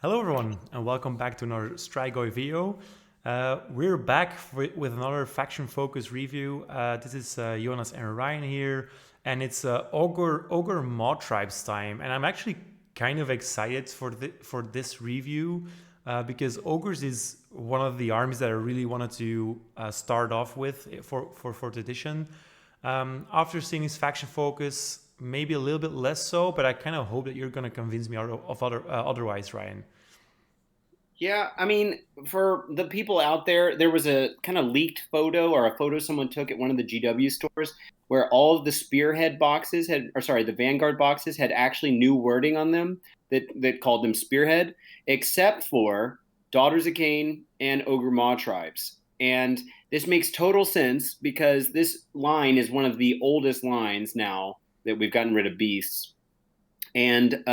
Hello everyone and welcome back to another Strigoi video. We're back with another faction focus review. This is Jonas and Ryan here, and it's Ogre MAWTRIBES time, and I'm actually kind of excited for this review because Ogres is one of the armies that I really wanted to start off with for 4th edition. After seeing his faction focus, maybe a little bit less so, but I kind of hope that you're going to convince me otherwise, Ryan. Yeah, I mean, for the people out there, there was a kind of leaked photo or a photo someone took at one of the GW stores where all of the spearhead boxes the Vanguard boxes had actually new wording on them that called them spearhead, except for Daughters of Cain and Ogre MAWTRIBES. And this makes total sense because this line is one of the oldest lines now that we've gotten rid of beasts. And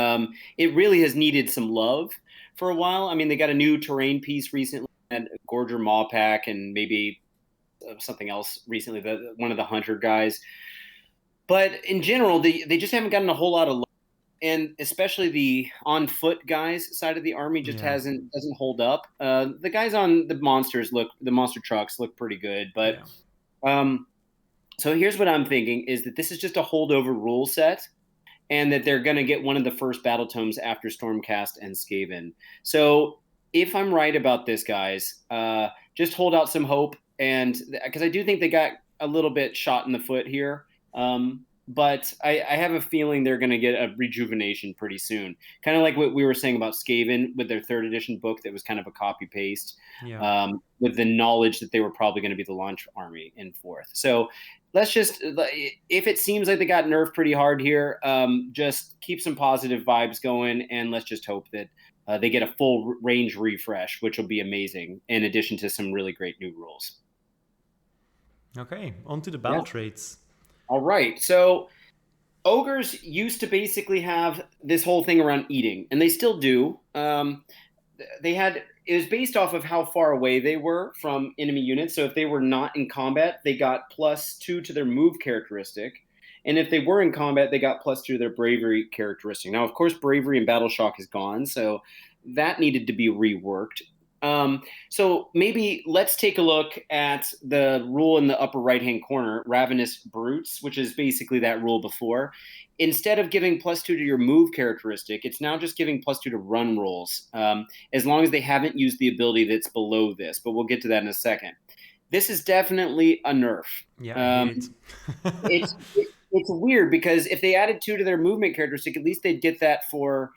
it really has needed some love for a while. I mean, they got a new terrain piece recently, and Gorger Maw Pack, and maybe something else recently, one of the hunter guys. But in general, they just haven't gotten a whole lot of love. And especially the on foot guys side of the army just doesn't hold up. The guys on the monster trucks look pretty good, but so here's what I'm thinking is that this is just a holdover rule set, and that they're going to get one of the first battle tomes after Stormcast and Skaven. So if I'm right about this, guys, just hold out some hope, and because I do think they got a little bit shot in the foot here. But I have a feeling they're going to get a rejuvenation pretty soon. Kind of like what we were saying about Skaven with their 3rd edition book that was kind of a copy-paste, with the knowledge that they were probably going to be the launch army in 4th. So let's just, if it seems like they got nerfed pretty hard here, just keep some positive vibes going, and let's just hope that they get a full range refresh, which will be amazing, in addition to some really great new rules. Okay, on to the battle traits. All right. So ogres used to basically have this whole thing around eating, and they still do. It was based off of how far away they were from enemy units. So if they were not in combat, they got +2 to their move characteristic. And if they were in combat, they got +2 to their bravery characteristic. Now, of course, bravery and battle shock is gone, so that needed to be reworked. So maybe let's take a look at the rule in the upper right-hand corner, Ravenous Brutes, which is basically that rule before. Instead of giving +2 to your move characteristic, it's now just giving +2 to run rolls, as long as they haven't used the ability that's below this. But we'll get to that in a second. This is definitely a nerf. Yeah, it's weird because if they added 2 to their movement characteristic, at least they'd get that for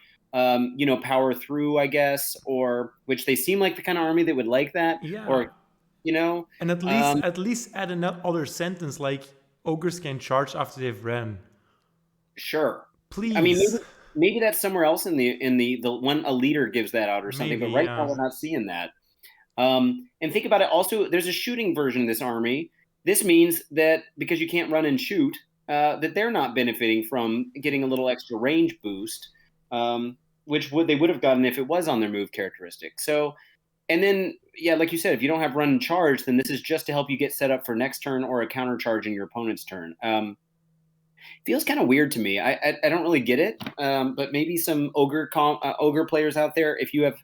power through, I guess, or which they seem like the kind of army that would like that. Yeah. Or, and at least add another sentence like ogres can charge after they've ran. Sure. Please. I mean, maybe that's somewhere else in the when a leader gives that out or something. Maybe, but right now we're not seeing that. And think about it. Also, there's a shooting version of this army. This means that because you can't run and shoot, that they're not benefiting from getting a little extra range boost. Which they would have gotten if it was on their move characteristic. So, and then, like you said, if you don't have run and charge, then this is just to help you get set up for next turn or a counter charge in your opponent's turn. Feels kind of weird to me. I don't really get it, but maybe some ogre players out there, if you have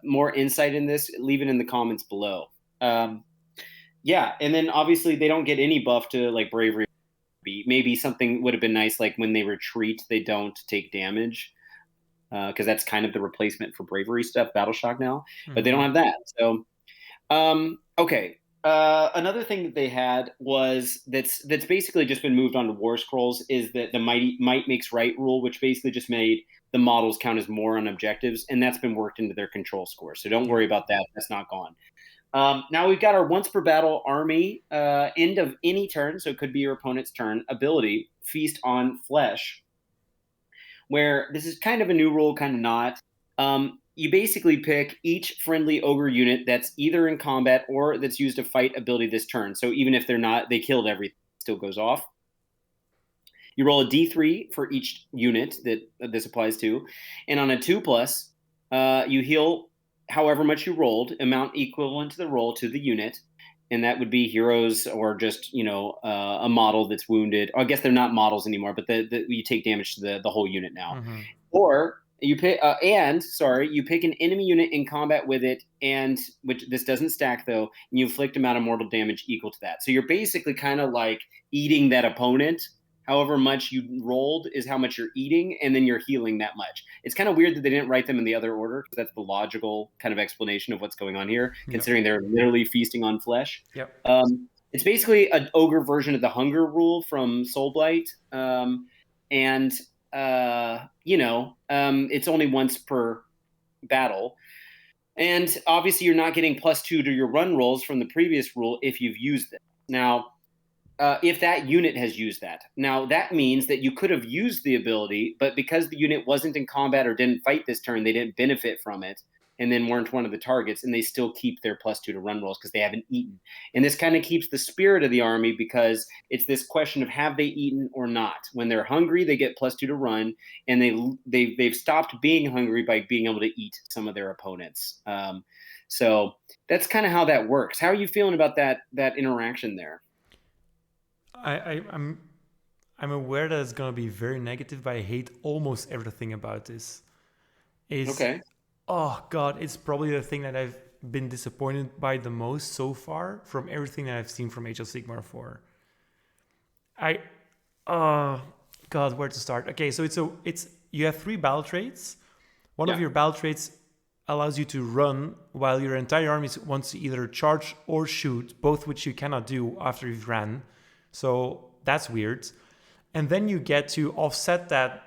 more insight in this, leave it in the comments below. And then obviously they don't get any buff to like bravery. Maybe something would have been nice, like when they retreat, they don't take damage. Because that's kind of the replacement for bravery stuff, battle shock now, but they don't have that. So, okay. Another thing that they had was that's basically just been moved on to War Scrolls is that the might makes right rule, which basically just made the models count as more on objectives, and that's been worked into their control score. So don't worry about that; that's not gone. Now we've got our once per battle army, end of any turn, so it could be your opponent's turn, ability, Feast on Flesh, where this is kind of a new rule, kind of not. You basically pick each friendly ogre unit that's either in combat or that's used a fight ability this turn. So even if they're not, they killed everything, still goes off. You roll a d3 for each unit that this applies to. And on a 2+, you heal however much you rolled, amount equivalent to the roll to the unit. And that would be heroes or just, a model that's wounded. I guess they're not models anymore, but you take damage to the whole unit now. Or You pick you pick an enemy unit in combat with it, and which this doesn't stack though, and you inflict amount of mortal damage equal to that. So you're basically kind of like eating that opponent. However much you rolled is how much you're eating, and then you're healing that much. It's kind of weird that they didn't write them in the other order, because that's the logical kind of explanation of what's going on here, considering they're literally feasting on flesh. Yep. It's basically an ogre version of the hunger rule from Soulblight, and it's only once per battle. And obviously you're not getting +2 to your run rolls from the previous rule if you've used it. Now, if that unit has used that. Now, that means that you could have used the ability, but because the unit wasn't in combat or didn't fight this turn, they didn't benefit from it, and then weren't one of the targets, and they still keep their +2 to run rolls because they haven't eaten. And this kind of keeps the spirit of the army, because it's this question of have they eaten or not. When they're hungry, they get +2 to run, and they've stopped being hungry by being able to eat some of their opponents. So that's kind of how that works. How are you feeling about that interaction there? I'm aware that it's gonna be very negative, but I hate almost everything about this. Okay. Oh god, it's probably the thing that I've been disappointed by the most so far from everything that I've seen from Age of Sigmar 4. God, where to start? Okay, so it's you have 3 battle traits. One of your battle traits allows you to run while your entire army wants to either charge or shoot, both which you cannot do after you've ran. So that's weird. And then you get to offset that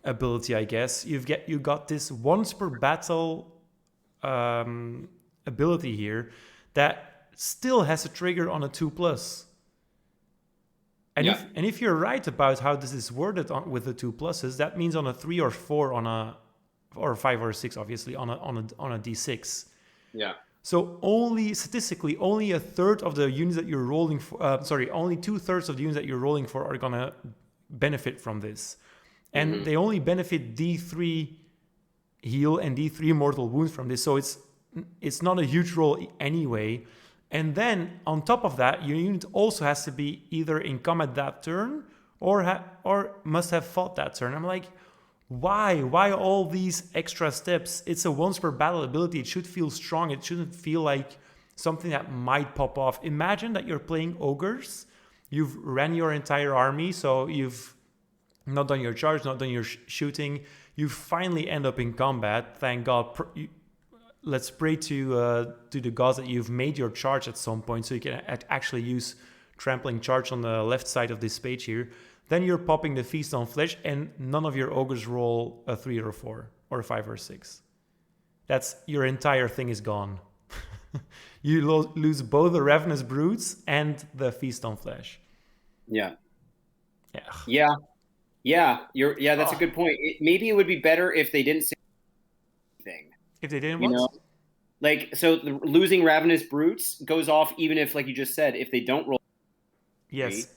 ability, I guess. You got this once per battle ability here that still has a trigger on a 2+. And if you're right about how this is worded with the 2+, that means on a 3 or 4 or 5 or 6, obviously on a d6. Yeah. So statistically, only a third of the units that you're rolling for, only 2/3 of the units that you're rolling for are gonna benefit from this. And they only benefit D3 heal and D3 mortal wounds from this. So it's not a huge roll anyway. And then on top of that, your unit also has to be either in combat that turn or must have fought that turn. I'm like, why? Why all these extra steps? It's a once per battle ability. It should feel strong. It shouldn't feel like something that might pop off. Imagine that you're playing ogres. You've ran your entire army, so you've not done your charge, not done your shooting. You finally end up in combat. Thank God. Let's pray to the gods that you've made your charge at some point, so you can actually use Trampling charge on the left side of this page here. Then you're popping the Feast on Flesh, and none of your ogres roll a 3 or a 4 or a 5 or 6. That's your entire thing is gone. You lose both the Ravenous Brutes and the Feast on Flesh. Yeah. That's a good point. Maybe it would be better if they didn't say anything. If they didn't, what? Losing Ravenous Brutes goes off even if, like you just said, if they don't roll. Yes,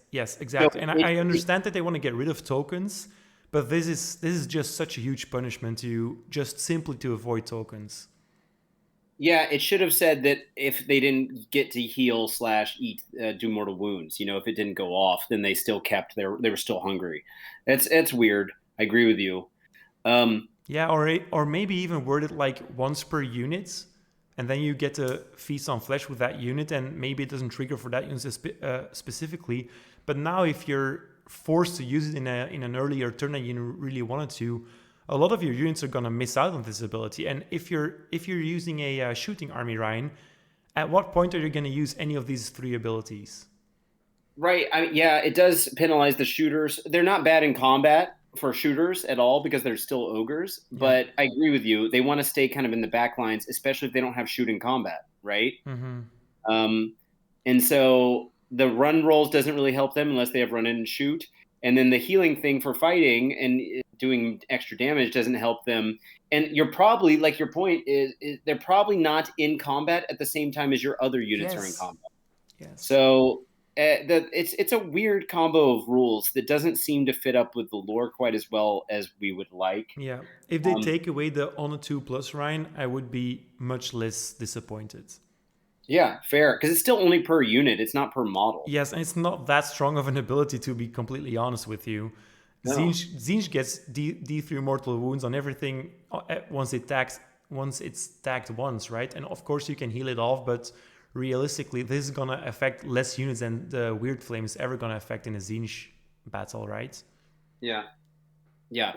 exactly. So and I understand that they want to get rid of tokens, but this is just such a huge punishment to just simply to avoid tokens. Yeah, it should have said that if they didn't get to heal / eat, do mortal wounds, if it didn't go off, then they still kept they were still hungry. That's weird. I agree with you. Or maybe even word it like once per unit, and then you get to Feast on Flesh with that unit, and maybe it doesn't trigger for that unit specifically. But now if you're forced to use it in an earlier turn and you really wanted to, a lot of your units are going to miss out on this ability. And if you're using a shooting army, Ryan, at what point are you going to use any of these 3 abilities? Right. It does penalize the shooters. They're not bad in combat for shooters at all because they're still ogres. Yeah. But I agree with you. They want to stay kind of in the back lines, especially if they don't have shooting combat, right? Mm-hmm. And so the run rolls doesn't really help them unless they have run in and shoot. And then the healing thing for fighting and doing extra damage doesn't help them. And you're probably, like your point is they're probably not in combat at the same time as your other units are in combat. Yes. So it's a weird combo of rules that doesn't seem to fit up with the lore quite as well as we would like. Yeah. If they take away the on a 2+, Ryan, I would be much less disappointed. Yeah, fair. Because it's still only per unit. It's not per model. Yes, and it's not that strong of an ability, to be completely honest with you. No. Tzeentch gets D3 mortal wounds on everything once it's tagged once, right? And of course you can heal it off, but realistically, this is gonna affect less units than the Weird Flame is ever gonna affect in a Tzeentch battle, right? Yeah. Yeah.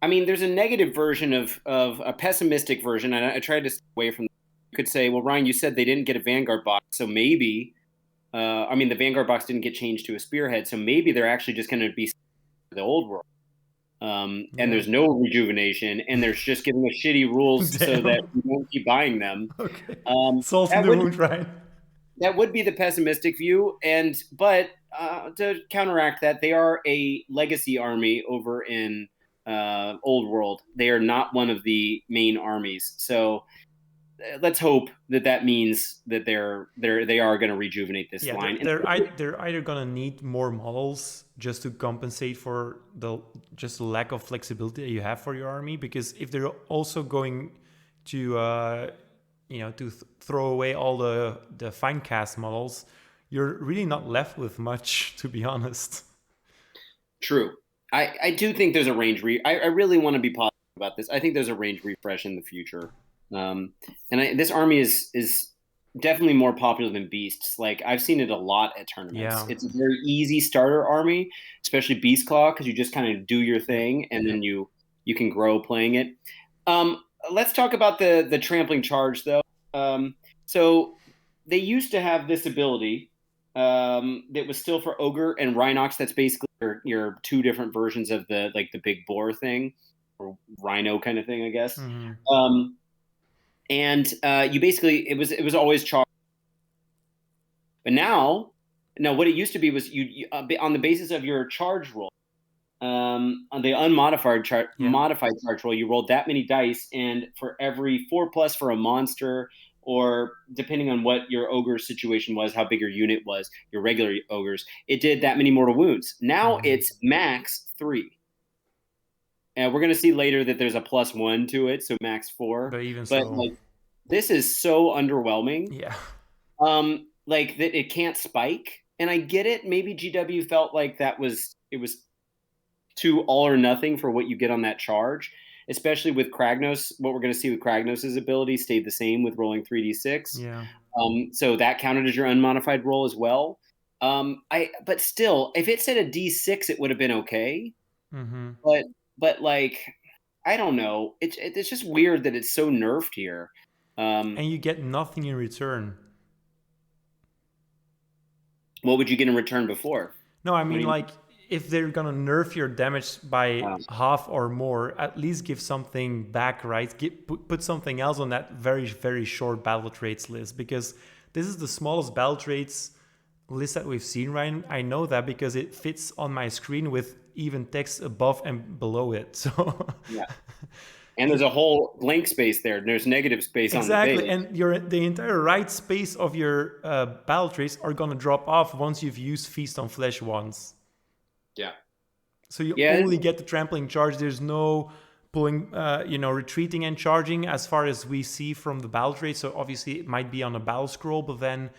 I mean, there's a negative version of a pessimistic version, and I tried to stay away from. You could say, well, Ryan, you said they didn't get a Vanguard box, so maybe, I mean, the Vanguard box didn't get changed to a Spearhead, so maybe they're actually just going to be the old world. And there's no rejuvenation, and there's just giving us shitty rules so that we won't keep buying them. Okay. Salt in the wound, right? That would be the pessimistic view, but to counteract that, they are a legacy army over in Old World. They are not one of the main armies, so let's hope that means that they are going to rejuvenate this line. They're either going to need more models just to compensate for the lack of flexibility that you have for your army, because if they're also going to throw away all the fine cast models, you're really not left with much, to be honest. True. I do think there's a range I really want to be positive about this. I think there's a range refresh in the future. This army is definitely more popular than Beasts. Like, I've seen it a lot at tournaments. Yeah. It's a very easy starter army, especially Beastclaw, because you just kind of do your thing and then you can grow playing it. Let's talk about the trampling charge, though. So they used to have this ability that was still for Ogre and Rhinox. That's basically your two different versions of the big boar thing, or rhino kind of thing, I guess. Mm-hmm. You basically, it was always charged. But now what it used to be was you on the basis of your charge roll, on the unmodified modified charge roll, you rolled that many dice, and for every 4+ for a monster, or depending on what your ogre situation was, how big your unit was, your regular ogres, it did that many mortal wounds. Now it's max 3. And we're going to see later that there's a +1 to it, so max 4. But this is so underwhelming. Yeah. That it can't spike. And I get it. Maybe GW felt like it was too all or nothing for what you get on that charge, especially with Kragos. What we're going to see with Kragnos' ability stayed the same with rolling 3d6. Yeah. So that counted as your unmodified roll as well. But still, if it said a d6, it would have been okay. Mm-hmm. But I don't know. It's just weird that it's so nerfed here. And you get nothing in return. What would you get in return before? No, I mean, if they're gonna nerf your damage by half or more, at least give something back, right? Put something else on that very, very short battle traits list, because this is the smallest battle traits list that we've seen, Ryan. I know that because it fits on my screen with even text above and below it. So yeah. And there's a whole blank space there. There's negative space on the page. Exactly, and the entire right space of your battle traits are going to drop off once you've used Feast on Flesh once. Yeah. So you only get the trampling charge. There's no pulling, retreating and charging as far as we see from the battle traits. So obviously it might be on a battle scroll, but then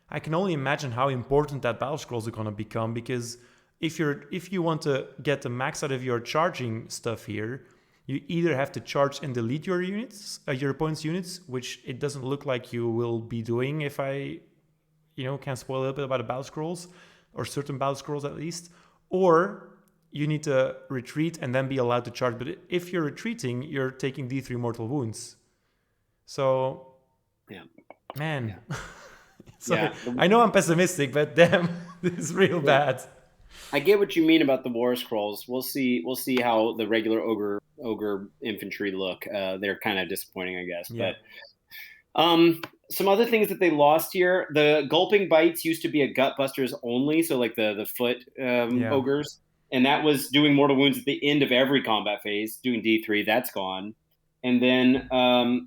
I can only imagine how important that battle scrolls are going to become, because if you want to get the max out of your charging stuff here, you either have to charge and delete your units, your opponent's units, which it doesn't look like you will be doing if I, can spoil a little bit about the battle scrolls, or certain battle scrolls at least, or you need to retreat and then be allowed to charge. But if you're retreating, you're taking D3 mortal wounds. So, yeah, man. I know I'm pessimistic, but damn, this is real bad. I get what you mean about the war scrolls. We'll see how the regular ogre infantry look. They're kind of disappointing, I guess. Yeah. But some other things that they lost here: the gulping bites used to be a gut busters only, so like the foot ogres, and that was doing mortal wounds at the end of every combat phase, doing D3. That's gone. And then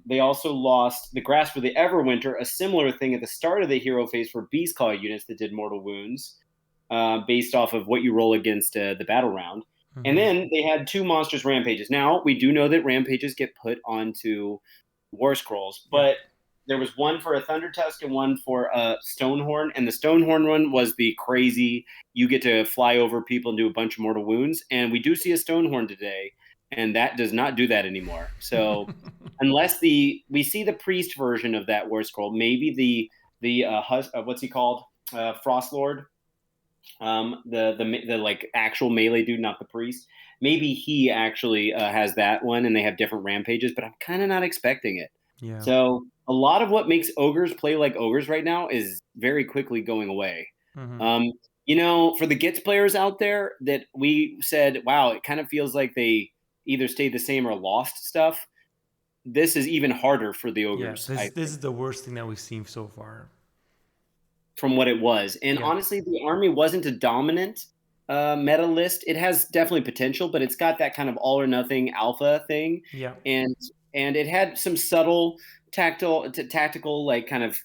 they also lost the Grasp for the Everwinter, a similar thing at the start of the hero phase for Beastclaw units that did mortal wounds. Based off of what you roll against the battle round. Mm-hmm. And then they had 2 monstrous rampages. Now, we do know that rampages get put onto war scrolls, but there was one for a Thunder Tusk and one for a Stonehorn, and the Stonehorn one was the crazy. You get to fly over people and do a bunch of mortal wounds, and we do see a Stonehorn today, and that does not do that anymore. So unless we see the priest version of that war scroll, maybe the what's he called, Frost Lord, the like actual melee dude, not the priest. Maybe he actually has that one, and they have different rampages, but I'm kind of not expecting it. Yeah. So a lot of what makes ogres play like ogres right now is very quickly going away. For the Gits players out there that we said, wow, it kind of feels like they either stayed the same or lost stuff. This is even harder for the ogres. Yeah, this is the worst thing that we've seen so far. From what it was. And honestly, the army wasn't a dominant meta list. It has definitely potential, but it's got that kind of all or nothing alpha thing. Yeah. And it had some subtle tactical like kind of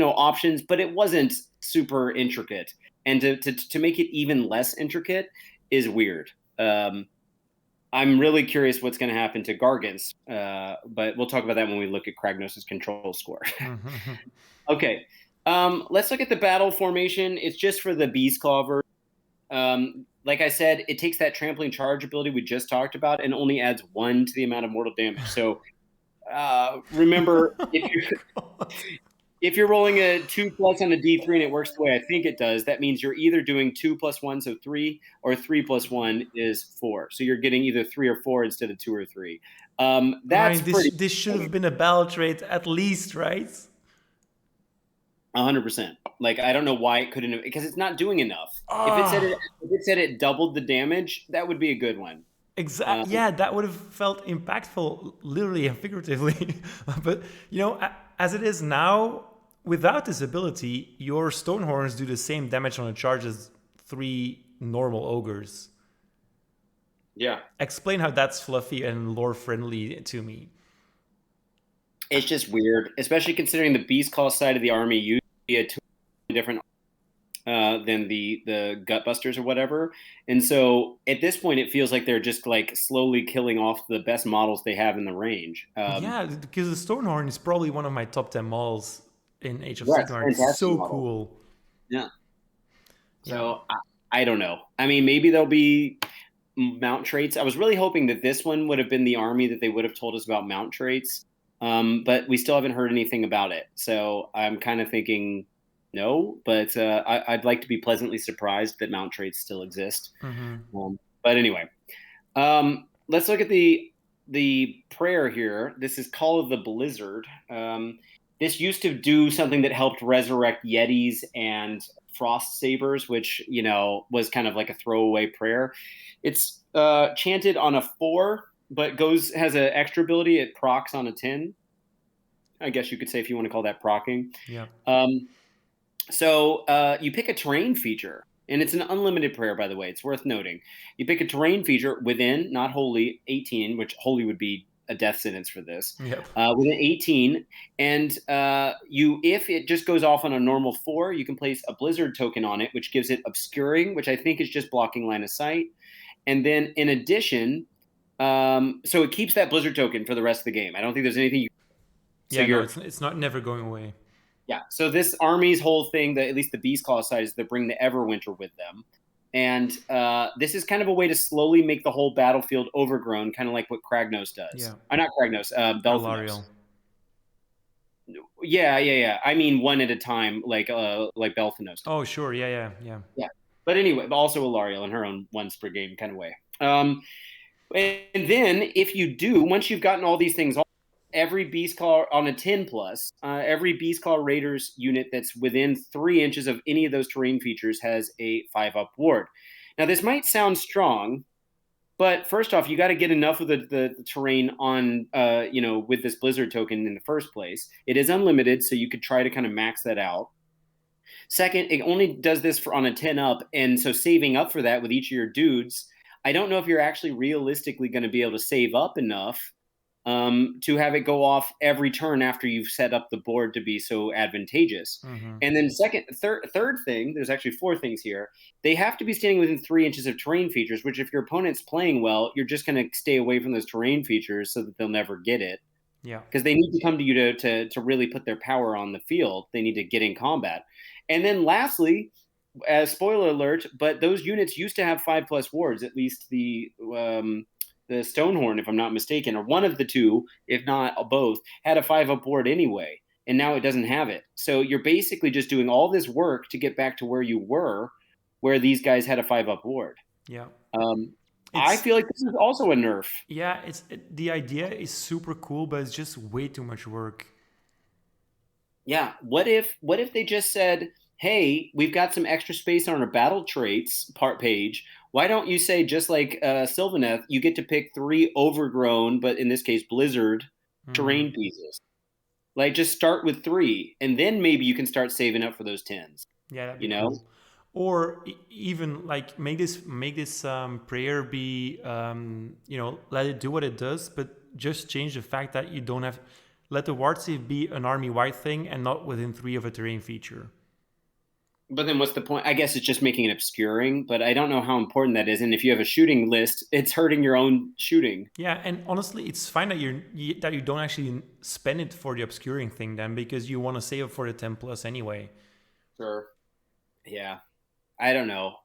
options, but it wasn't super intricate. And to make it even less intricate is weird. I'm really curious what's going to happen to Gargants, but we'll talk about that when we look at Kragnos' control score. Okay. Let's look at the battle formation. It's just for the Beastclaw version. Like I said, it takes that trampling charge ability we just talked about and only adds 1 to the amount of mortal damage. So remember, if you're rolling a 2+ on a D3 and it works the way I think it does, that means you're either doing 2 + 1, so 3, or 3 + 1 is 4. So you're getting either 3 or 4 instead of 2 or 3. That's this should have been a battle trait at least, right? 100%. Like, I don't know why it couldn't have, because it's not doing enough. If it said it doubled the damage, that would be a good one. Exactly. Yeah, that would have felt impactful, literally and figuratively. But as it is now, without this ability, your Stonehorns do the same damage on a charge as 3 normal ogres. Yeah. Explain how that's fluffy and lore friendly to me. It's just weird, especially considering the Beastclaw side of the army used to be a totally different than the Gutbusters or whatever. And so at this point, it feels like they're just like slowly killing off the best models they have in the range. Yeah, because the Stonehorn is probably one of my top 10 models in Age of Sigmar. It's so model. Cool. Yeah. So I don't know. I mean, maybe there'll be mount traits. I was really hoping that this one would have been the army that they would have told us about mount traits. But we still haven't heard anything about it. So I'm kind of thinking no, but I'd like to be pleasantly surprised that mount traits still exist. But anyway, let's look at the prayer here. This is Call of the Blizzard. This used to do something that helped resurrect Yetis and Frost Sabers, which, was kind of like a throwaway prayer. It's chanted on a 4, but has an extra ability. It procs on a 10. I guess you could say, if you want to call that procking. Yeah. So you pick a terrain feature, and it's an unlimited prayer, by the way. It's worth noting. You pick a terrain feature within, not holy, 18, which holy would be a death sentence for this. Yep. Within 18, and if it just goes off on a normal 4, you can place a blizzard token on it, which gives it obscuring, which I think is just blocking line of sight. And then in addition, so it keeps that blizzard token for the rest of the game. I don't think there's anything. It's not never going away. Yeah. So this army's whole thing, at least the Beastclaw side, is they bring the Everwinter with them. And this is kind of a way to slowly make the whole battlefield overgrown, kind of like what Kragnos does. Yeah. Or not Kragnos, Belthanos. Yeah. I mean, one at a time, like Belthanos. Oh, sure. Yeah. But anyway, also Alariel in her own once per game kind of way. And then if you do, once you've gotten all these things, every Beastclaw on a 10+, every Beastclaw Raiders unit that's within 3 inches of any of those terrain features has a 5+ ward. Now, this might sound strong, but first off, you got to get enough of the terrain on, with this Blizzard token in the first place. It is unlimited, so you could try to kind of max that out. Second, it only does this on a 10+, and so saving up for that with each of your dudes, I don't know if you're actually realistically going to be able to save up enough to have it go off every turn after you've set up the board to be so advantageous. And then third thing, there's actually 4 things here. They have to be standing within 3 inches of terrain features, which if your opponent's playing well, you're just going to stay away from those terrain features so that they'll never get it. Yeah. Because they need to come to you to really put their power on the field. They need to get in combat. And then lastly, spoiler alert, but those units used to have 5+ wards, at least the Stonehorn, if I'm not mistaken, or one of the two, if not both, had a 5+ ward anyway. And now it doesn't have it. So you're basically just doing all this work to get back to where you were, where these guys had a 5+ ward. Yeah. I feel like this is also a nerf. Yeah, the idea is super cool, but it's just way too much work. Yeah. What if they just said, "Hey, we've got some extra space on our battle traits part page. Why don't you say, just like Sylvaneth, you get to pick 3 overgrown, but in this case blizzard terrain pieces. Like, just start with 3, and then maybe you can start saving up for those 10s." Yeah, that'd be cool. Or even like make this prayer be let it do what it does, but just change the fact that you don't have, let the ward save be an army wide thing and not within 3 of a terrain feature. But then what's the point? I guess it's just making it obscuring, but I don't know how important that is. And if you have a shooting list, it's hurting your own shooting. Yeah, and honestly, it's fine that you don't actually spend it for the obscuring thing then, because you want to save it for the 10+ anyway. Sure. Yeah. I don't know.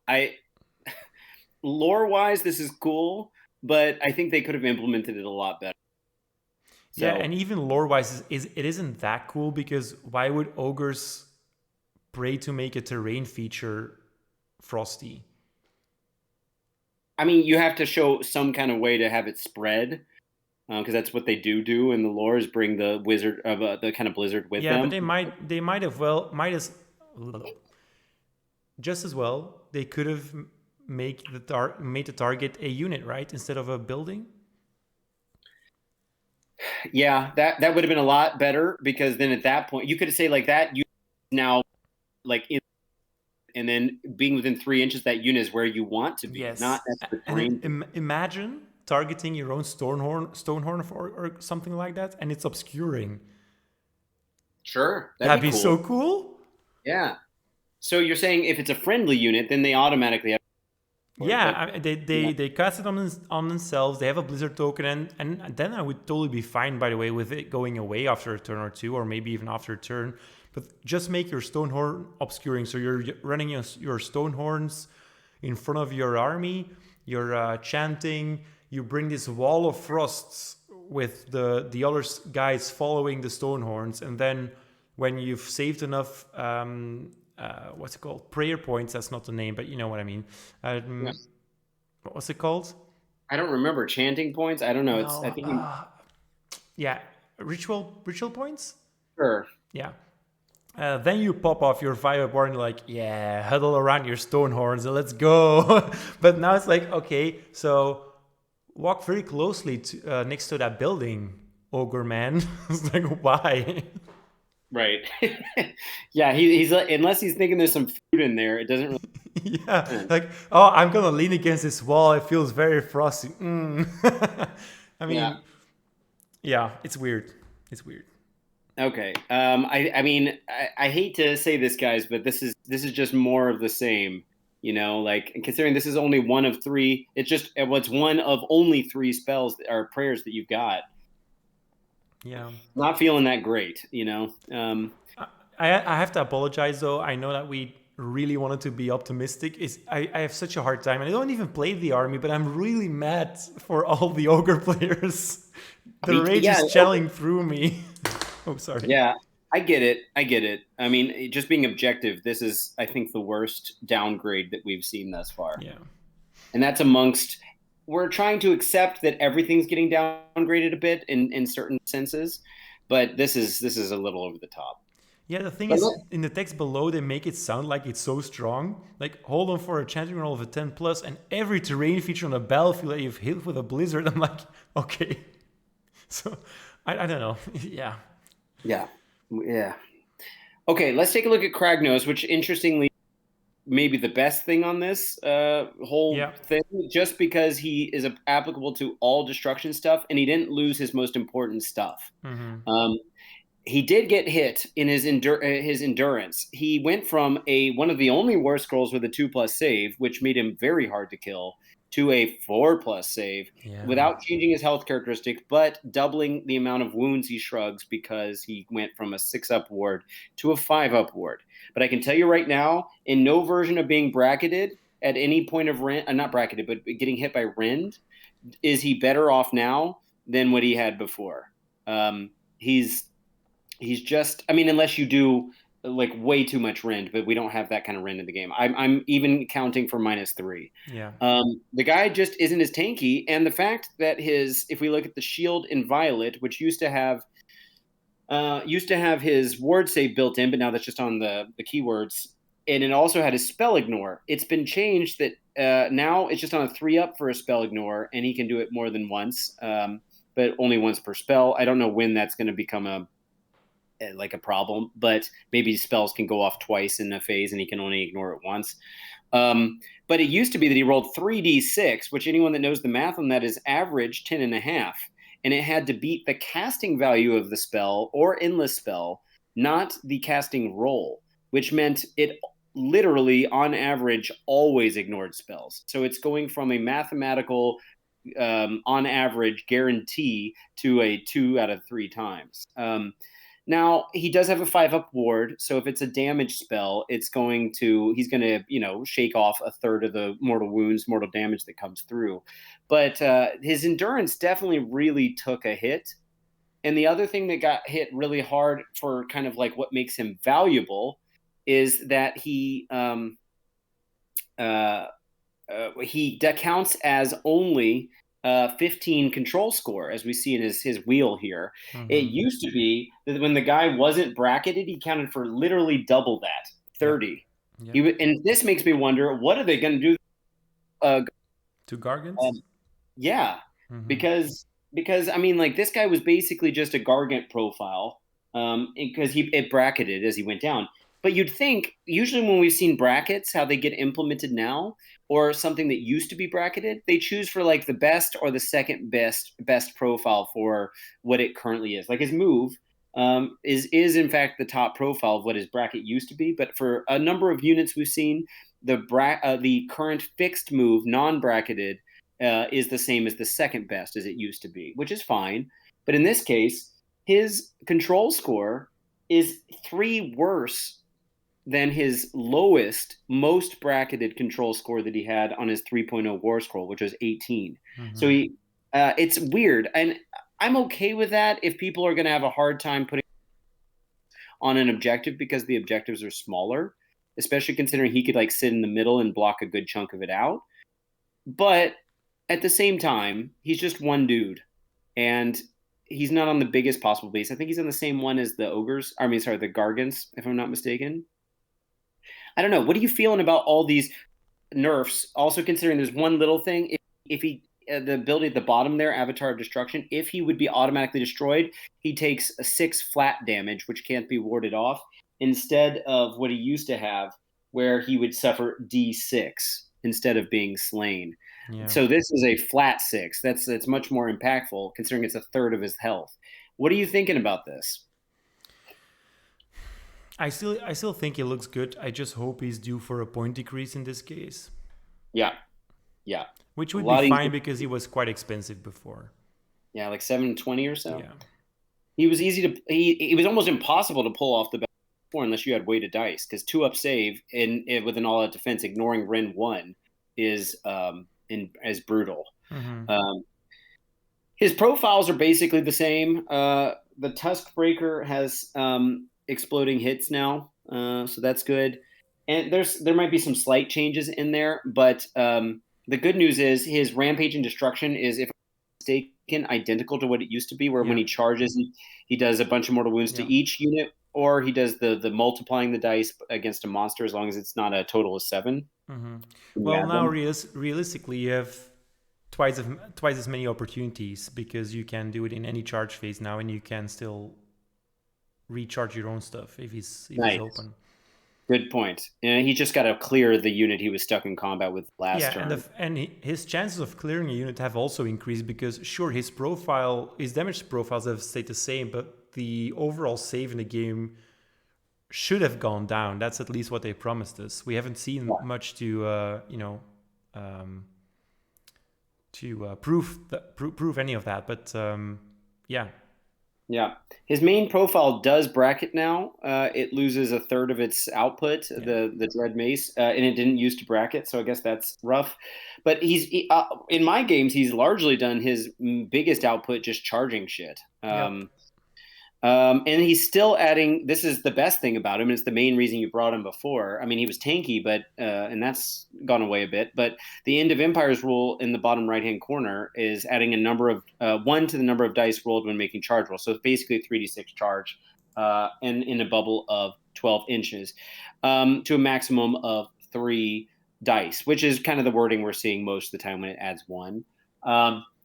Lore wise, this is cool, but I think they could have implemented it a lot better. So, yeah, and even lore wise, it isn't that cool, because why would ogres pray to make a terrain feature frosty? I mean, you have to show some kind of way to have it spread, because that's what they do in the lore, is bring the wizard of the kind of blizzard with them. Yeah, but they might just as well, they could have made the target a unit, right, instead of a building. Yeah, that would have been a lot better, because then at that point you could say like that you now like in, and then being within 3 inches, that unit is where you want to be. Yes. Not and imagine targeting your own Stonehorn or something like that, and it's obscuring. Sure, that'd be cool. So cool. Yeah. So you're saying if it's a friendly unit, then they automatically have. Yeah, they cast it on themselves. They have a blizzard token, and then I would totally be fine, by the way, with it going away after a turn or two, or maybe even after a turn. But just make your Stonehorn obscuring. So you're running your Stonehorns in front of your army. You're chanting. You bring this wall of frosts with the other guys following the Stonehorns, and then when you've saved enough. What's it called? Prayer points. That's not the name, but you know what I mean. Yes. What's it called? I don't remember. Chanting points. I don't know. It's I think. Yeah, ritual points. Sure. Yeah. Then you pop off your fireball and you're like, yeah, huddle around your Stonehorns and let's go. But now it's like, okay, so walk very closely to, next to that building, Ogre man. It's like, why? Right. Yeah, he's unless he's thinking there's some food in there, it doesn't really. Yeah, like, oh, I'm gonna lean against this wall. It feels very frosty. I mean, yeah, it's weird. It's weird. Okay. I mean, I hate to say this, guys, but this is just more of the same. You know, like, considering this is only one of 3, it's one of only 3 spells or prayers that you've got. Yeah, not feeling that great, you know. I have to apologize though. I know that we really wanted to be optimistic. I have such a hard time, and I don't even play the army, but I'm really mad for all the ogre players. The rage is channeling through me. Oh, sorry. Yeah, I get it. I mean, just being objective, this is, I think, the worst downgrade that we've seen thus far. Yeah, and that's amongst. We're trying to accept that everything's getting downgraded a bit in certain senses, but this is a little over the top. Yeah, the thing is, in the text below, they make it sound like it's so strong. Like, hold on for a chanting roll of a 10+, and every terrain feature on the battlefield that you've hit with a blizzard. I'm like, okay. So, I don't know. Yeah. Yeah. Okay, let's take a look at Kragos, which interestingly, maybe the best thing on this whole thing, just because he is applicable to all destruction stuff, and he didn't lose his most important stuff. Mm-hmm. He did get hit in his endurance. He went from one of the only war scrolls with a 2+ save, which made him very hard to kill, to a 4+ save without changing his health characteristic, but doubling the amount of wounds he shrugs because he went from a 6-up ward to a 5-up ward. But I can tell you right now, in no version of being bracketed at any point of rend, not bracketed, but getting hit by rend, is he better off now than what he had before. He's just, I mean, unless you do like way too much rend, but we don't have that kind of rend in the game. I'm even counting for -3. Yeah. The guy just isn't as tanky, and the fact that if we look at the shield in Violet, which used to have his ward save built in, but now that's just on the keywords, and it also had his spell ignore. It's been changed that now it's just on a 3-up for a spell ignore, and he can do it more than once, but only once per spell. I don't know when that's going to become a problem, but maybe spells can go off twice in a phase and he can only ignore it once. But it used to be that he rolled 3d6, which anyone that knows the math on that is average 10.5. And it had to beat the casting value of the spell or endless spell, not the casting roll, which meant it literally on average always ignored spells. So it's going from a mathematical on average guarantee to a 2 out of 3 times. Now, he does have a 5-up ward, so if it's a damage spell, he's going to, shake off a third of the mortal wounds, mortal damage that comes through. But his endurance definitely really took a hit. And the other thing that got hit really hard for kind of like what makes him valuable is that he counts as only 15 control score, as we see in his wheel here. It used to be that when the guy wasn't bracketed, he counted for literally double that, 30. And this makes me wonder, what are they going to do to Gargants? Because I mean, like, this guy was basically just a Gargant profile, because it bracketed as he went down. But you'd think, usually when we've seen brackets, how they get implemented now, or something that used to be bracketed, they choose for like the best or the second best profile for what it currently is. Like his move is in fact the top profile of what his bracket used to be. But for a number of units we've seen, the current fixed move, non-bracketed, is the same as the second best as it used to be, which is fine. But in this case, his control score is 3 worse than his lowest, most bracketed control score that he had on his 3.0 war scroll, which was 18. So it's weird. And I'm okay with that if people are going to have a hard time putting on an objective because the objectives are smaller, especially considering he could like sit in the middle and block a good chunk of it out. But at the same time, he's just one dude. And he's not on the biggest possible base. I think he's on the same one as the the Gargants, if I'm not mistaken. I don't know. What are you feeling about all these nerfs? Also considering there's one little thing. If he, the ability at the bottom there, Avatar of Destruction, if he would be automatically destroyed, he takes a 6 flat damage, which can't be warded off, instead of what he used to have, where he would suffer D6 instead of being slain. Yeah. So this is a flat 6. That's much more impactful, considering it's a third of his health. What are you thinking about this? I still think it looks good. I just hope he's due for a point decrease in this case. Yeah. Which would be fine because he was quite expensive before. Yeah, like 720 or so. Yeah. He was he was almost impossible to pull off the back 4 unless you had weighted dice, because 2-up save with an all-out defense, ignoring Ren 1 is as brutal. His profiles are basically the same. The Tusk Breaker has exploding hits now, so that's good. And there might be some slight changes in there, but the good news is his Rampage and Destruction is, if I'm mistaken, identical to what it used to be, where when he charges, he does a bunch of mortal wounds to each unit, or he does the multiplying the dice against a monster, as long as it's not a total of 7. Well, now realistically, you have twice as many opportunities, because you can do it in any charge phase now, and you can still recharge your own stuff if he's open. Good point. And he just got to clear the unit he was stuck in combat with last turn. And his chances of clearing a unit have also increased, because sure, his damage profiles have stayed the same, but the overall save in the game should have gone down. That's at least what they promised us. We haven't seen much to prove any of that. But yeah. Yeah, his main profile does bracket now. It loses a third of its output, the Dread Mace, and it didn't used to bracket, so I guess that's rough. But in my games, he's largely done his biggest output just charging shit. And he's still adding. This is the best thing about him. And it's the main reason you brought him before. I mean, he was tanky, but and that's gone away a bit. But the End of Empires rule in the bottom right-hand corner is adding a number of 1 to the number of dice rolled when making charge rolls. So it's basically 3d6 charge, and in a bubble of 12 inches, to a maximum of 3 dice, which is kind of the wording we're seeing most of the time when it adds 1.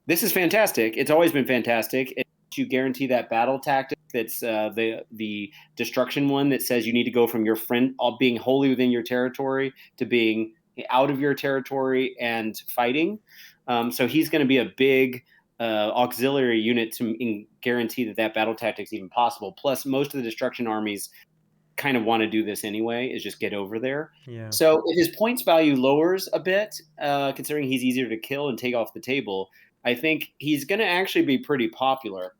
This is fantastic. It's always been fantastic. You guarantee that battle tactic that's the destruction one that says you need to go from your friend being wholly within your territory to being out of your territory and fighting. So he's going to be a big auxiliary unit to guarantee that battle tactic is even possible. Plus, most of the destruction armies kind of want to do this anyway, is just get over there. Yeah. So if his points value lowers a bit, considering he's easier to kill and take off the table, I think he's going to actually be pretty popular.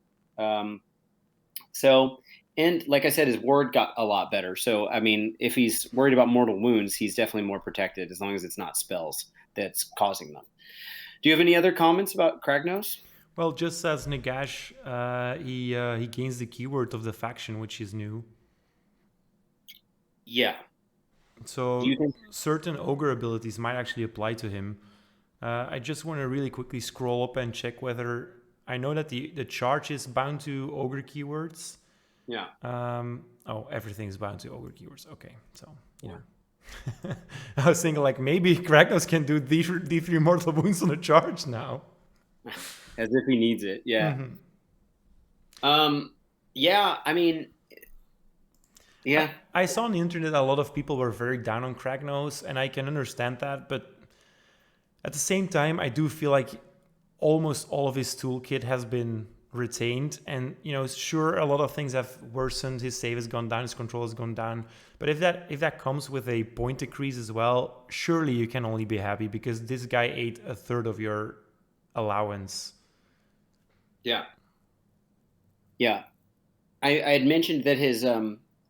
And like I said, his ward got a lot better. So, I mean, if he's worried about mortal wounds, he's definitely more protected as long as it's not spells that's causing them. Do you have any other comments about Kragos? Well, just as Nagash, he gains the keyword of the faction, which is new. Yeah. So certain ogre abilities might actually apply to him. I just want to really quickly scroll up and check whether... I know that the charge is bound to ogre keywords. Yeah. Everything is bound to ogre keywords. Okay, so yeah. I was thinking like maybe Kragos can do D3 mortal wounds on a charge now. As if he needs it. Yeah. Mm-hmm. Yeah. I mean. Yeah. I saw on the internet a lot of people were very down on Kragos, and I can understand that, but at the same time, I do feel like almost all of his toolkit has been retained, and sure, a lot of things have worsened. His save has gone down, his control has gone down, but if that comes with a point decrease as well, surely you can only be happy, because this guy ate a third of your allowance. Yeah I had mentioned that his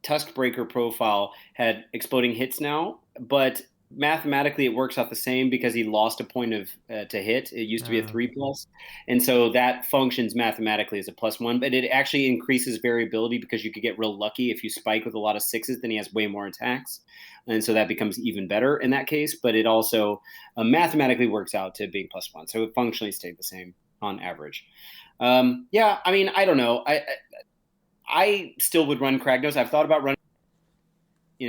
Tuskbreaker profile had exploding hits now, but mathematically it works out the same because he lost a point of to hit. It used to be a 3+, and so that functions mathematically as a +1, but it actually increases variability because you could get real lucky if you spike with a lot of 6s, then he has way more attacks, and so that becomes even better in that case. But it also mathematically works out to being +1, so it functionally stayed the same on average. Yeah, I mean, I don't know. I still would run Kragos. I've thought about running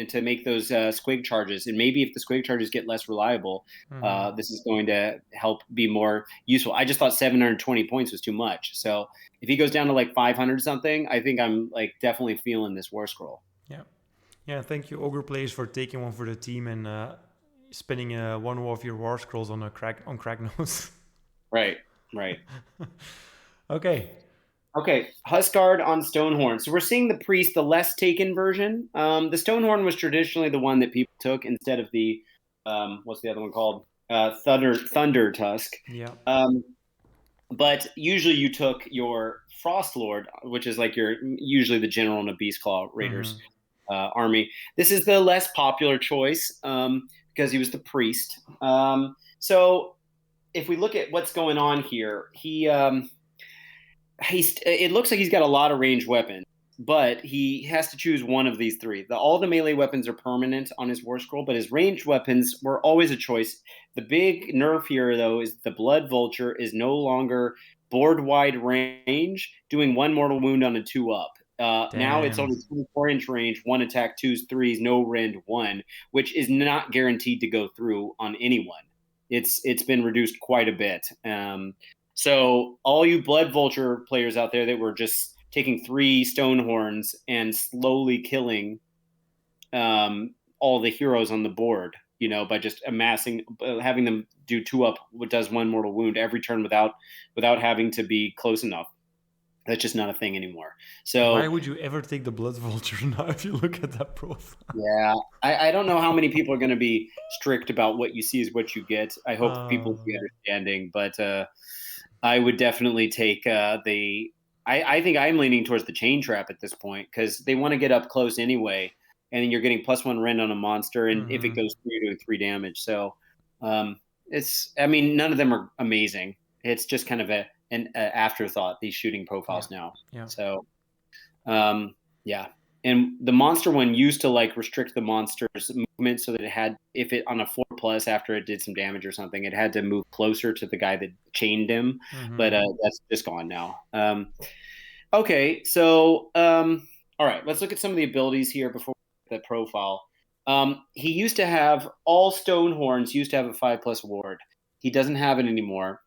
to make those squig charges, and maybe if the squig charges get less reliable, this is going to help be more useful. I just thought 720 points was too much, so if he goes down to like 500 something, I think I'm like definitely feeling this war scroll. Yeah, thank you, Ogre players, for taking one for the team and spending one of your war scrolls on Kragos. Right. Okay, Huskard on Stonehorn. So we're seeing the priest, the less taken version. The Stonehorn was traditionally the one that people took instead of the, what's the other one called? Thunder Tusk. Yeah. But usually you took your Frost Lord, which is like usually the general in a Beastclaw Raiders army. This is the less popular choice because he was the priest. So if we look at what's going on here, it looks like he's got a lot of ranged weapons, but he has to choose one of these three. All the melee weapons are permanent on his war scroll, but his ranged weapons were always a choice. The big nerf here, though, is the Blood Vulture is no longer board-wide range, doing 1 mortal wound on a 2-up. Now it's only 24-inch range, 1 attack, 2s, 3s, no rend 1, which is not guaranteed to go through on anyone. It's been reduced quite a bit. So all you Blood Vulture players out there that were just taking 3 Stonehorns and slowly killing all the heroes on the board, by just having them do 2-up, what does 1 mortal wound every turn without having to be close enough. That's just not a thing anymore. So why would you ever take the Blood Vulture now if you look at that profile? Yeah, I don't know how many people are going to be strict about what you see is what you get. I hope people will be understanding, but I would definitely take the. I think I'm leaning towards the Chain Trap at this point because they want to get up close anyway, and then you're getting +1 rend on a monster, and if it goes through, you're doing 3 damage. So I mean, none of them are amazing. It's just kind of an afterthought, these shooting profiles now. Yeah. So yeah. And the monster one used to like restrict the monster's movement so that it had, if it on a 4+ after it did some damage or something, it had to move closer to the guy that chained him. But that's just gone now. Okay, so all right, let's look at some of the abilities here before the profile. He used to have all Stonehorns used to have a 5+ ward. He doesn't have it anymore.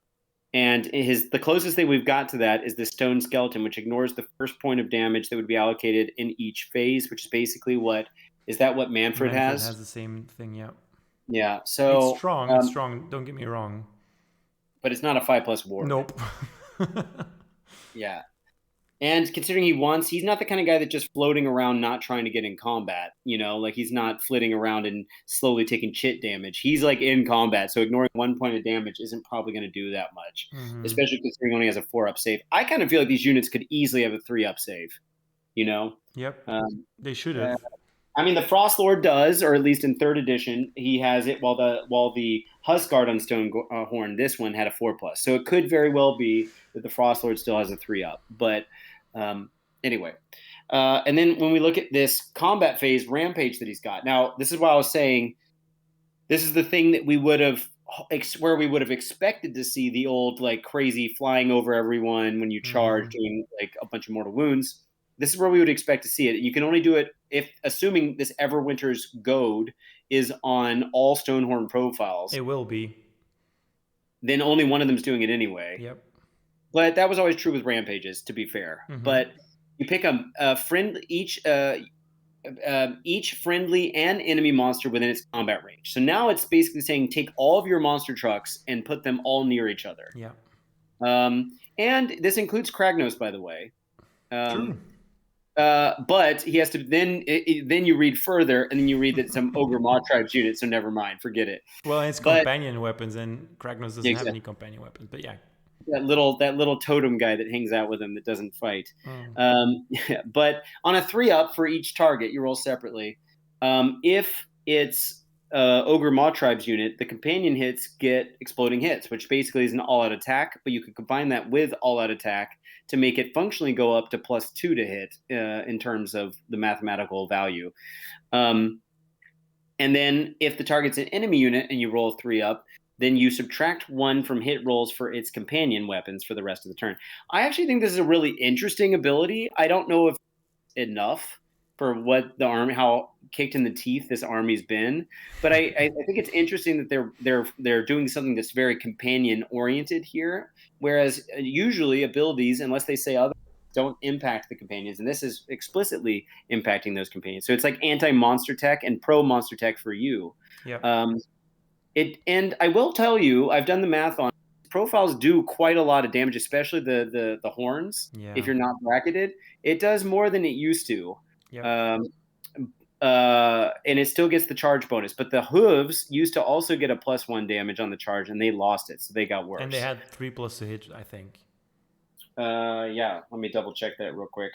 And the closest thing we've got to that is the Stone Skeleton, which ignores the first point of damage that would be allocated in each phase, which is basically what Manfred has? Has the same thing, yeah. Yeah, so it's strong. It's strong. Don't get me wrong, but it's not a 5+ ward. Nope. Yeah. And considering he's not the kind of guy that just floating around not trying to get in combat, like he's not flitting around and slowly taking chit damage. He's like in combat, so ignoring 1 point of damage isn't probably going to do that much, especially considering he only has a 4+ save. I kind of feel like these units could easily have a 3+ save, Yep, they should have. I mean, the Frost Lord does, or at least in 3rd edition, he has it, while the Huskguard on Stonehorn, this one had a 4+. So it could very well be that the Frost Lord still has a 3+. But anyway. And then when we look at this combat phase rampage that he's got, now this is what I was saying. This is the thing that we would have expected to see the old like crazy flying over everyone when you charge, doing like a bunch of mortal wounds. This is where we would expect to see it. You can only do it if, assuming this Everwinter's goad is on all Stonehorn profiles. It will be. Then only one of them's doing it anyway. Yep. But that was always true with rampages, to be fair. But you pick a friend each friendly and enemy monster within its combat range. So now it's basically saying take all of your monster trucks and put them all near each other. Yeah. And this includes Kragos, by the way. True. But he has to then you read further, and then you read that some Ogre MAWTRIBES units, so never mind, forget it. Well, it's companion weapons, and Kragos doesn't have any companion weapons, but yeah. That little totem guy that hangs out with him that doesn't fight. But on a 3+ for each target, you roll separately. If it's Ogre MAWTRIBES unit, the companion hits get exploding hits, which basically is an all-out attack, but you can combine that with all-out attack to make it functionally go up to +2 to hit in terms of the mathematical value. And then if the target's an enemy unit and you roll 3+, then you subtract 1 from hit rolls for its companion weapons for the rest of the turn. I actually think this is a really interesting ability. I don't know if it's enough for what the army, how kicked in the teeth this army's been, but I think it's interesting that they're doing something that's very companion oriented here, whereas usually abilities, unless they say other, don't impact the companions, and this is explicitly impacting those companions. So it's like anti-monster tech and pro-monster tech for you. Yeah. And I will tell you, I've done the math on profiles do quite a lot of damage, especially the horns. Yeah. If you're not bracketed, it does more than it used to. Yep. And it still gets the charge bonus, but the hooves used to also get a +1 damage on the charge, and they lost it, so they got worse. And they had 3+ to hit, I think. Yeah, let me double check that real quick.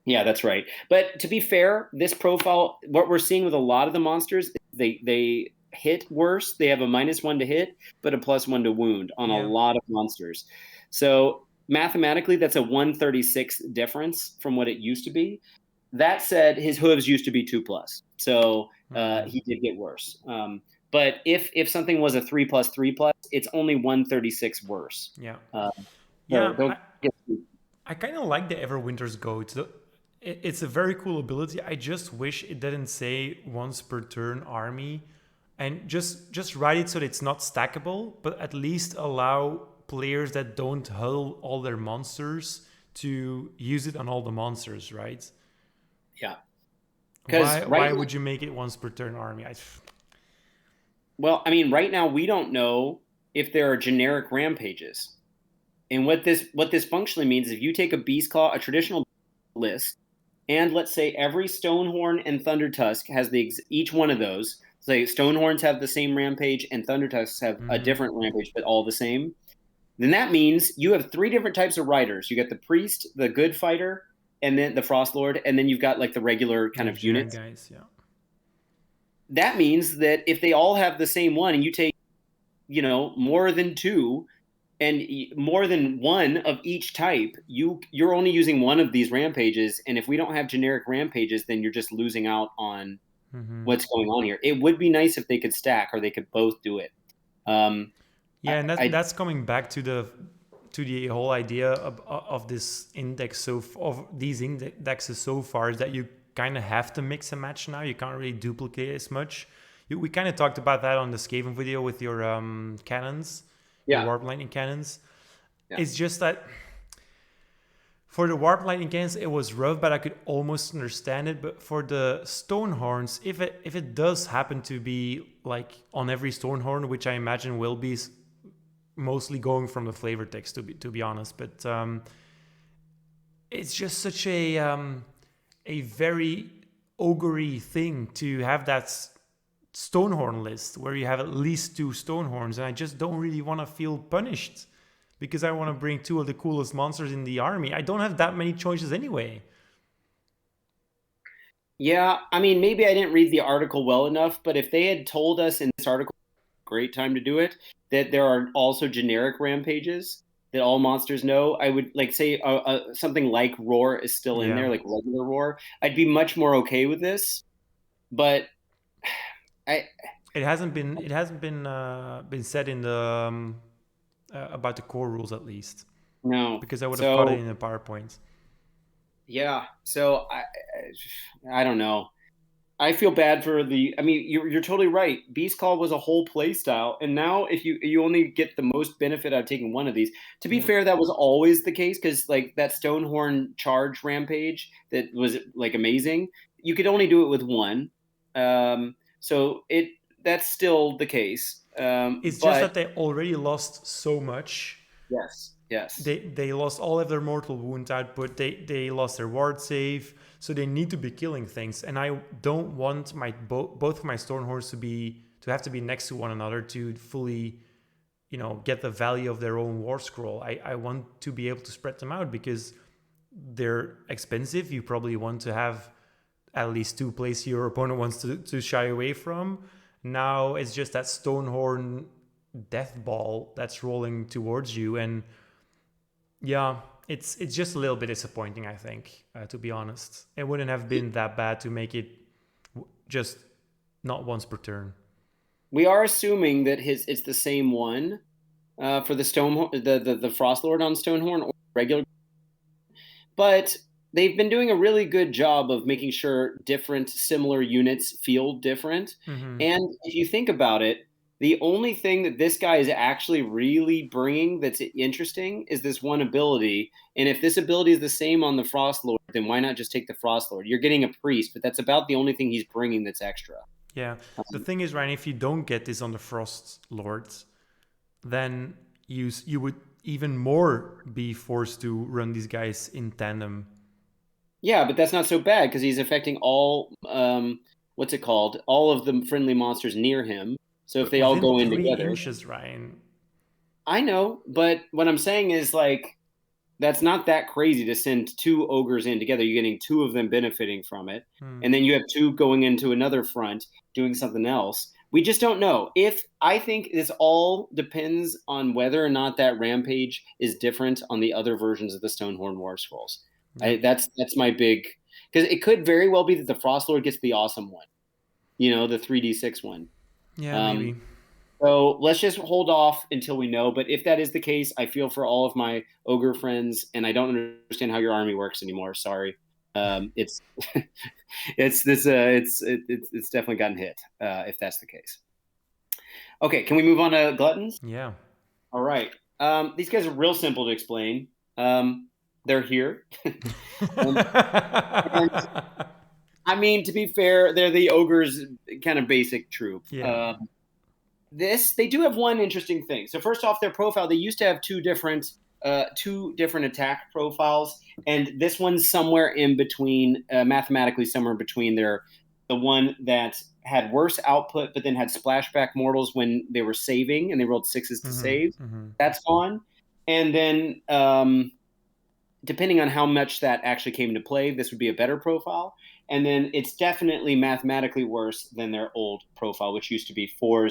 Yeah, that's right. But to be fair, this profile, what we're seeing with a lot of the monsters, they hit worse. They have a -1 to hit, but a +1 to wound on a lot of monsters. So mathematically, that's a 136 difference from what it used to be. That said, his hooves used to be 2+, so he did get worse. But if something was a 3+, it's only 136 worse. Yeah. So I kind of like the Everwinter's Goat. It's a very cool ability. I just wish it didn't say once per turn army, and just write it so that it's not stackable, but at least allow players that don't hull all their monsters to use it on all the monsters, right? Yeah. Why would you make it once per turn army? Well, I mean, right now we don't know if there are generic rampages. And what this functionally means is if you take a Beastclaw, a traditional list, and let's say every Stonehorn and Thundertusk has each one of those. Say Stonehorns have the same rampage and Thundertusks have a different rampage, but all the same. Then that means you have 3 different types of riders. You got the priest, the good fighter, and then the frost lord, and then you've got like the regular kind of units. Guys, yeah. That means that if they all have the same one, and you take, more than 2 and more than 1 of each type, you're only using one of these rampages. And if we don't have generic rampages, then you're just losing out on what's going on here. It would be nice if they could stack, or they could both do it. And that's coming back to the whole idea of this index. Of these indexes so far, is that you kind of have to mix and match now. You can't really duplicate as much. We kind of talked about that on the Skaven video with your cannons. The warp lightning cannons. It's just that for the warp lightning cannons it was rough, but I could almost understand it. But for the Stonehorns, if it does happen to be like on every Stonehorn, which I imagine will be mostly going from the flavor text, to be honest, but it's just such a very ogre-y thing to have that Stonehorn list where you have at least 2 Stonehorns, and I just don't really want to feel punished because I want to bring 2 of the coolest monsters in the army. I don't have that many choices anyway. Yeah, I mean, maybe I didn't read the article well enough, but if they had told us in this article, great time to do it, that there are also generic rampages that all monsters know, I would like say something like Roar is still in there, like regular Roar. I'd be much more okay with this, but it hasn't been said in the about the core rules, at least. No, because I would have got it in the PowerPoint. Yeah, so I don't know. I feel bad for I mean, you're totally right. Beastclaw was a whole play style, and now if you only get the most benefit out of taking one of these. To be fair, that was always the case, because like that Stonehorn charge rampage that was like amazing. You could only do it with one, so that's still the case. It's just that they already lost so much. Yes. They lost all of their mortal wound output. They lost their ward save. So they need to be killing things, and I don't want both of my Stonehorns to have to be next to one another to fully, get the value of their own war scroll. I want to be able to spread them out because they're expensive. You probably want to have at least 2 places your opponent wants to shy away from. Now it's just that Stonehorn death ball that's rolling towards you, and it's just a little bit disappointing, I think, to be honest. It wouldn't have been that bad to make it just not once per turn. We are assuming that it's the same one for the the Frost Lord on Stonehorn, or regular. But they've been doing a really good job of making sure different similar units feel different. Mm-hmm. And if you think about it, the only thing that this guy is actually really bringing that's interesting is this one ability. And if this ability is the same on the Frost Lord, then why not just take the Frost Lord? You're getting a priest, but that's about the only thing he's bringing that's extra. Yeah. The thing is, Ryan, if you don't get this on the Frost Lords, then you would even more be forced to run these guys in tandem. Yeah, but that's not so bad because he's affecting all, what's it called? All of the friendly monsters near him. So if they all go in together. 3 inches, Ryan. I know, but what I'm saying is like, that's not that crazy to send 2 ogres in together. You're getting 2 of them benefiting from it. And then you have 2 going into another front doing something else. We just don't know. I think this all depends on whether or not that rampage is different on the other versions of the Stonehorn War Scrolls. That's my big, because it could very well be that the Frost Lord gets the awesome one, the 3d6 one. Yeah, maybe. So let's just hold off until we know. But if that is the case, I feel for all of my ogre friends, and I don't understand how your army works anymore. Sorry, it's definitely gotten hit. If that's the case. Okay, can we move on to Gluttons? Yeah. All right. These guys are real simple to explain. They're here. and, I mean, to be fair, they're the ogre's kind of basic troop. Yeah. They do have one interesting thing. So first off, their profile, they used to have 2 different two different attack profiles, and this one's somewhere in between, mathematically somewhere in between. The one that had worse output, but then had splashback mortals when they were saving and they rolled 6s to save. That's gone. And then depending on how much that actually came into play, this would be a better profile. And then it's definitely mathematically worse than their old profile, which used to be 4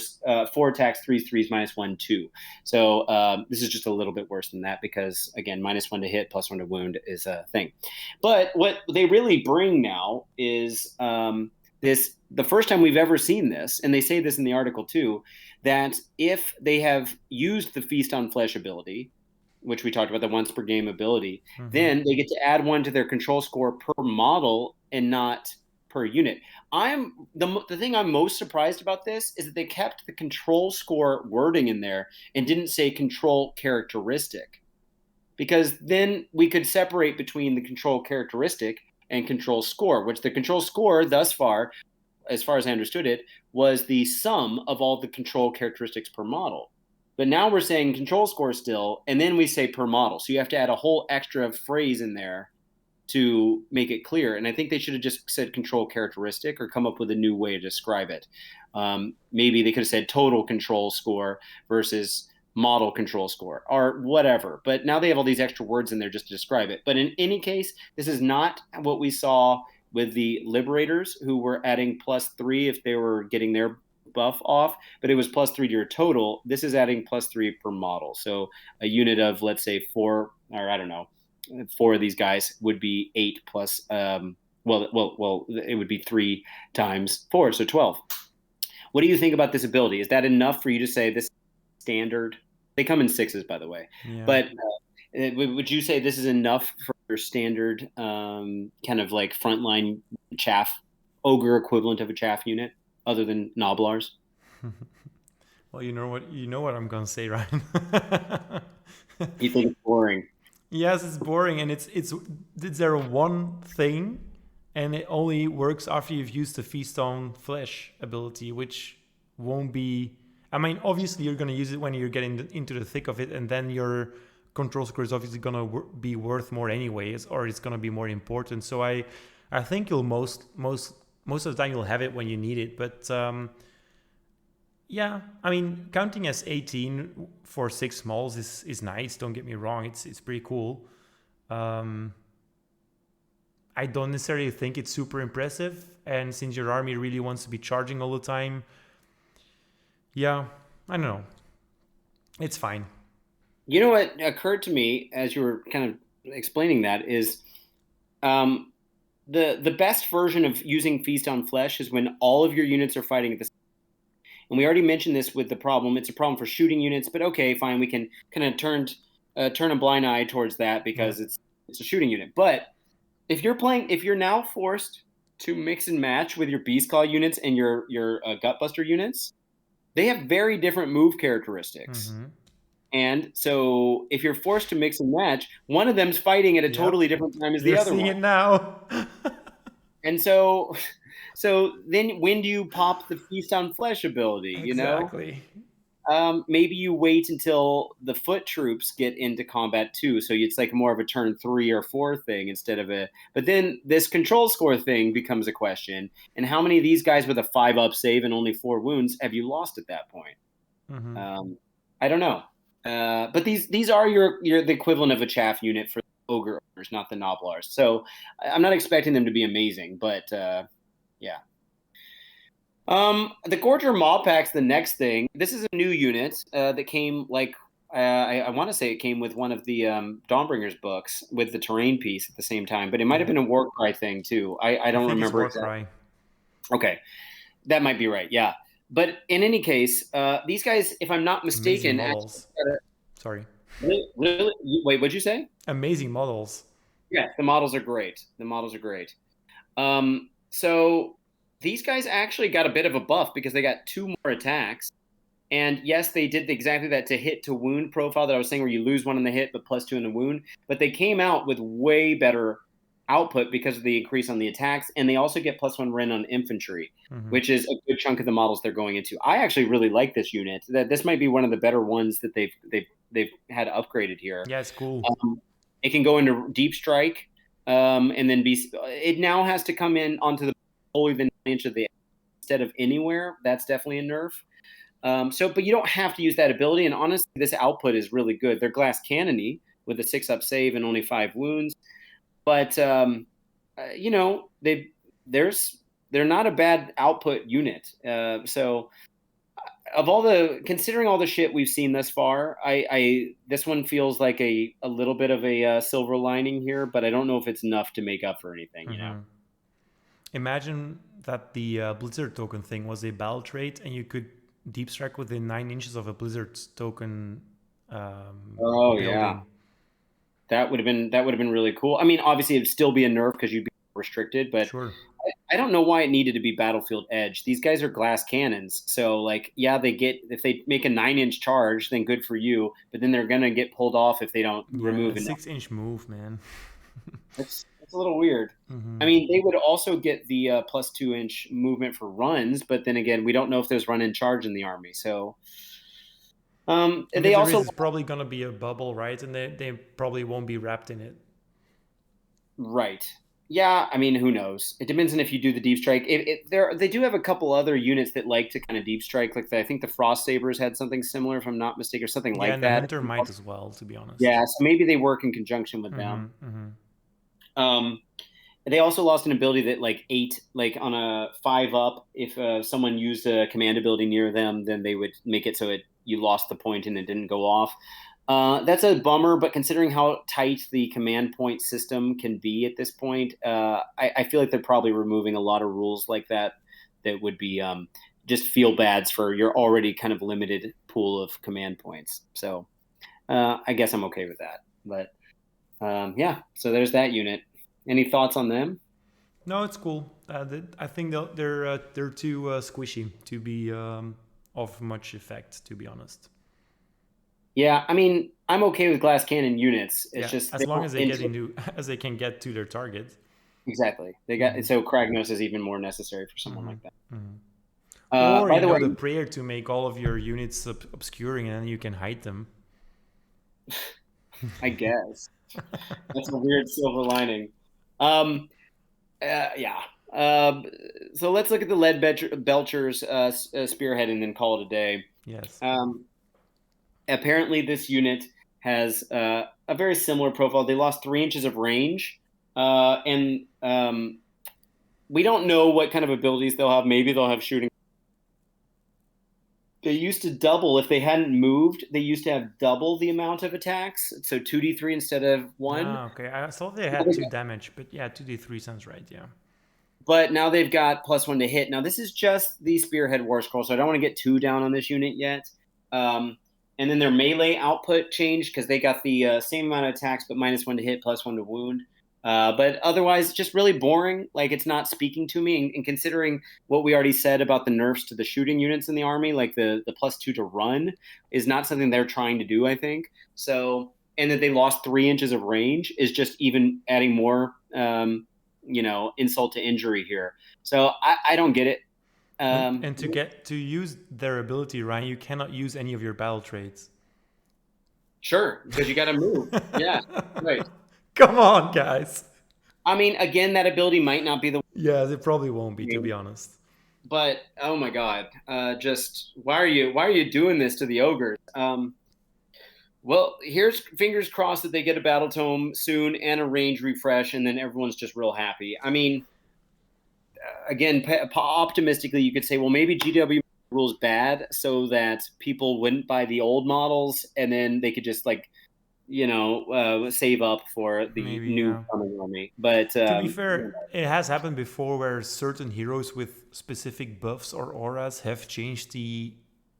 attacks, 3s, -1, 2. So this is just a little bit worse than that because, again, -1 to hit, +1 to wound is a thing. But what they really bring now is the first time we've ever seen this, and they say this in the article too, that if they have used the Feast on Flesh ability, which we talked about, the once per game ability, then they get to add 1 to their control score per model and not per unit. The thing I'm most surprised about this is that they kept the control score wording in there and didn't say control characteristic, because then we could separate between the control characteristic and control score, which the control score thus far, as I understood it, was the sum of all the control characteristics per model. But now we're saying control score still, and then we say per model. So you have to add a whole extra phrase in there to make it clear. And I think they should have just said control characteristic or come up with a new way to describe it. Maybe they could have said total control score versus model control score or whatever. But now they have all these extra words in there just to describe it. But in any case, this is not what we saw with the Liberators, who were adding +3 if they were getting their buff off, but it was +3 to your total. This is adding +3 per model. So a unit of, let's say, 4, or I don't know, 4 of these guys would be 8 plus, well, it would be 3 times 4, so 12. What do you think about this ability? Is that enough for you to say this is standard? They come in 6s, by the way. Yeah. But would you say this is enough for your standard kind of like frontline chaff, ogre equivalent of a chaff unit, other than Gnoblars? Well, you know what I'm gonna say, Ryan. You think it's boring? Yes, it's boring, and it's there one thing, and it only works after you've used the Feast on Flesh ability, which won't be. I mean, obviously you're gonna use it when you're getting into the thick of it, and then your control score is obviously gonna be worth more anyways, or it's gonna be more important. So I think you'll most of the time you'll have it when you need it. But yeah, I mean, counting as 18 for 6 smalls is nice. Don't get me wrong, it's pretty cool. I don't necessarily think it's super impressive, and since your army really wants to be charging all the time, yeah, I don't know. It's fine. You know what occurred to me as you were kind of explaining that is the best version of using Feast on Flesh is when all of your units are fighting at the same time. And we already mentioned this with the problem. It's a problem for shooting units, but okay, fine. We can kind of turn a blind eye towards that because it's a shooting unit. But if you're now forced to mix and match with your Beastclaw units and your Gutbuster units, they have very different move characteristics. And so if you're forced to mix and match, one of them's fighting at a totally different time as the other one. You're seeing it now. And so then when do you pop the Feast on Flesh ability? Exactly. Maybe you wait until the foot troops get into combat too. So it's like more of a turn 3 or 4 thing instead of but then this control score thing becomes a question. And how many of these guys with a 5-up save and only 4 wounds have you lost at that point? I don't know. But these are the equivalent of a chaff unit for ogres, not the Gnoblars. So I'm not expecting them to be amazing, but yeah. The Gorger Maw Pack's the next thing. This is a new unit that came I want to say it came with one of the Dawnbringer's books with the terrain piece at the same time, but it might have been a Warcry thing too. I don't remember exactly. Okay, that might be right. Yeah. But in any case, these guys, if I'm not mistaken, sorry. Really? Wait, what'd you say? Amazing models. Yeah, the models are great. So these guys actually got a bit of a buff because they got 2 more attacks. And yes, they did exactly that to hit to wound profile that I was saying, where you lose 1 in the hit but +2 in the wound. But they came out with way better output because of the increase on the attacks, and they also get +1 Ren on infantry, which is a good chunk of the models they're going into. I actually really like this unit. This might be one of the better ones that they've they've had upgraded here. Yeah, it's cool. It can go into deep strike, and then it now has to come in onto the only the 9 inch of the instead of anywhere. That's definitely a nerf. But you don't have to use that ability. And honestly, this output is really good. They're glass cannony with a 6-up save and only 5 wounds. But they're not a bad output unit. So considering all the shit we've seen thus far, this one feels like a little bit of a silver lining here, but I don't know if it's enough to make up for anything. You know. Imagine that the Blizzard token thing was a battle trait, and you could deep strike within 9 inches of a Blizzard token. Building. Yeah, that would have been really cool. I mean, obviously it'd still be a nerf because you'd be restricted, but sure. I don't know why it needed to be battlefield edge. These guys are glass cannons, so like, yeah, if they make a 9-inch charge, then good for you. But then they're gonna get pulled off if they don't remove a 6-inch move, man. It's a little weird. I mean, they would also get the plus 2-inch movement for runs, but then again, we don't know if there's run and charge in the army. So, they also it's probably gonna be a bubble, right? And they probably won't be wrapped in it. Right. Yeah, I mean, who knows? It depends on if you do the deep strike. They do have a couple other units that like to kind of deep strike. Like I think the Frost Sabers had something similar, if I'm not mistaken, or something like and that. The Hunter might as well, to be honest. Yeah, so maybe they work in conjunction with them. They also lost an ability that like on a 5-up, if someone used a command ability near them, then they would make it so you lost the point and it didn't go off. That's a bummer, but considering how tight the command point system can be at this point, I feel like they're probably removing a lot of rules like that would be just feel bads for your already kind of limited pool of command points. So I guess I'm okay with that. But yeah, so there's that unit. Any thoughts on them? No, it's cool. I think they're too squishy to be of much effect, to be honest. Yeah, I mean, I'm okay with glass cannon units. It's just as long as they can get to their target. Exactly. They got so Kragos is even more necessary for someone like that. Or by the way, the prayer to make all of your units obscuring, and then you can hide them. I guess that's a weird silver lining. Yeah. So let's look at the Leadbelchers spearhead and then call it a day. Yes. Apparently, this unit has a very similar profile. They lost 3 inches of range, and we don't know what kind of abilities they'll have. Maybe they'll have shooting. They used to double if they hadn't moved. They used to have double the amount of attacks, so 2d3 instead of 1. Okay, I thought they had 2 damage, but yeah, 2d3 sounds right. Yeah. But now they've got +1 to hit. Now this is just the Spearhead War Scroll, so I don't want to get too down on this unit yet. And then their melee output changed because they got the same amount of attacks, but -1 to hit, +1 to wound. But otherwise, just really boring. Like, it's not speaking to me. And considering what we already said about the nerfs to the shooting units in the army, like the +2 to run is not something they're trying to do, I think. So, and that they lost 3 inches of range is just even adding more, insult to injury here. So I don't get it. And to use their ability, Ryan, you cannot use any of your battle traits. Sure, because you got to move. Yeah, right. Come on, guys. I mean, again, that ability might not be the. Yeah, it probably won't be, to be honest. But oh my god, just why are you doing this to the ogres? Well, here's fingers crossed that they get a battle tome soon and a range refresh, and then everyone's just real happy. I mean, again, optimistically, you could say, well, maybe GW rules bad so that people wouldn't buy the old models, and then they could just save up for the new coming army. But to be fair, it has happened before where certain heroes with specific buffs or auras have changed the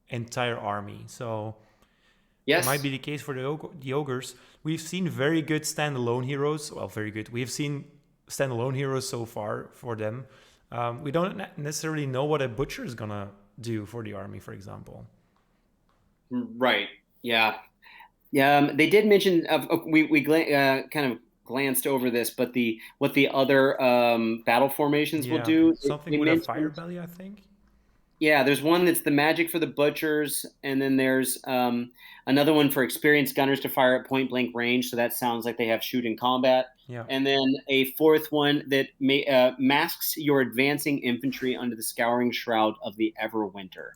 entire army. So yes, it might be the case for the ogres. We've seen very good standalone heroes. Well, very good. We've seen standalone heroes so far for them. We don't necessarily know what a butcher is gonna do for the army, for example. Right. Yeah. Yeah, they did mention we kind of glanced over this, but what the other battle formations will do. Something with a fire belly, I think. Yeah, there's one that's the magic for the butchers, and then there's another one for experienced gunners to fire at point blank range. So that sounds like they have shoot in combat. Yeah. And then a fourth one that masks your advancing infantry under the scouring shroud of the Everwinter.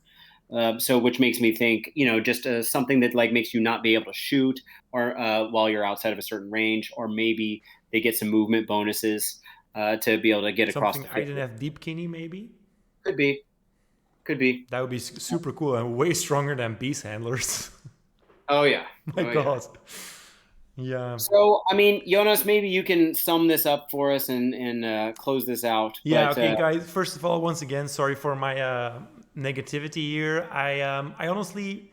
So which makes me think, just something that like makes you not be able to shoot or while you're outside of a certain range, or maybe they get some movement bonuses to be able to get across the Something I didn't have deep kidney, maybe. Could be. Could be. That would be super cool and way stronger than beast handlers. Oh yeah. My God. Yeah. So I mean, Jonas, maybe you can sum this up for us and close this out. Yeah. But, okay, guys. First of all, once again, sorry for my negativity here. I honestly,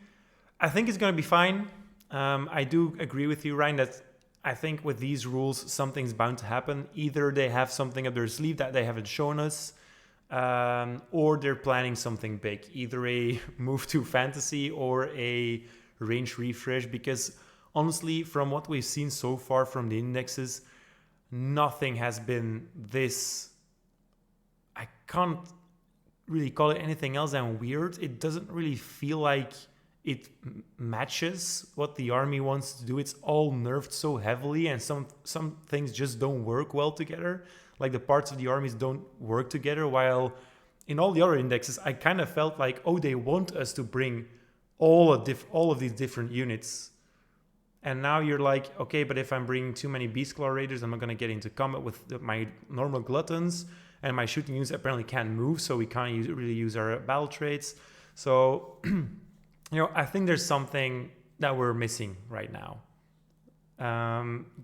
I think it's gonna be fine. I do agree with you, Ryan, that I think with these rules, something's bound to happen. Either they have something up their sleeve that they haven't shown us, or they're planning something big, either a move to fantasy or a range refresh, because honestly, from what we've seen so far from the indexes, nothing has been this, I can't really call it anything else than weird. It doesn't really feel like it matches what the army wants to do. It's all nerfed so heavily, and some things just don't work well together. Like the parts of the armies don't work together, while in all the other indexes, I kind of felt like, oh, they want us to bring all of these different units. And now you're like, okay, but if I'm bringing too many Beastclaw Raiders, I'm not going to get into combat with my normal Gluttons, and my shooting units apparently can't move, so we can't really use our battle traits. So, I think there's something that we're missing right now.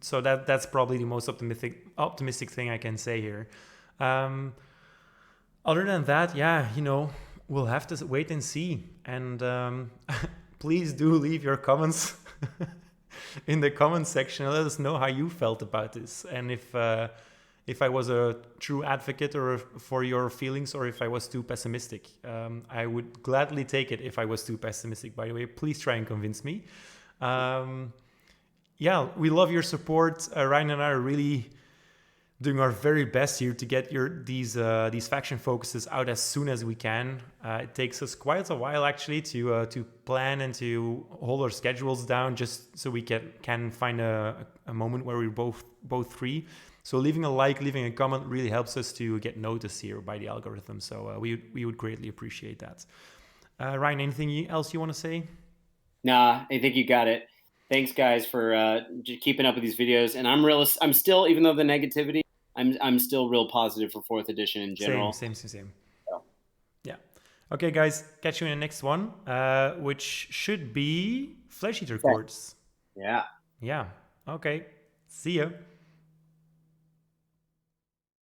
So that's probably the most optimistic thing I can say here. Other than that, yeah, we'll have to wait and see. And please do leave your comments in the comment section. Let us know how you felt about this, and if I was a true advocate or for your feelings, or if I was too pessimistic. I would gladly take it if I was too pessimistic, by the way. Please try and convince me. Yeah, we love your support. Ryan and I are really doing our very best here to get these faction focuses out as soon as we can. It takes us quite a while actually to plan and to hold our schedules down, just so we can find a moment where we're both free. So leaving a like, leaving a comment really helps us to get noticed here by the algorithm. So we would greatly appreciate that. Ryan, anything else you want to say? Nah, I think you got it. Thanks, guys, for keeping up with these videos. And I'm still, even though the negativity, I'm still real positive for 4th edition in general. Same. So. Yeah. Okay, guys, catch you in the next one, which should be Flesh Eater Courts. Yeah. Yeah. Okay. See ya.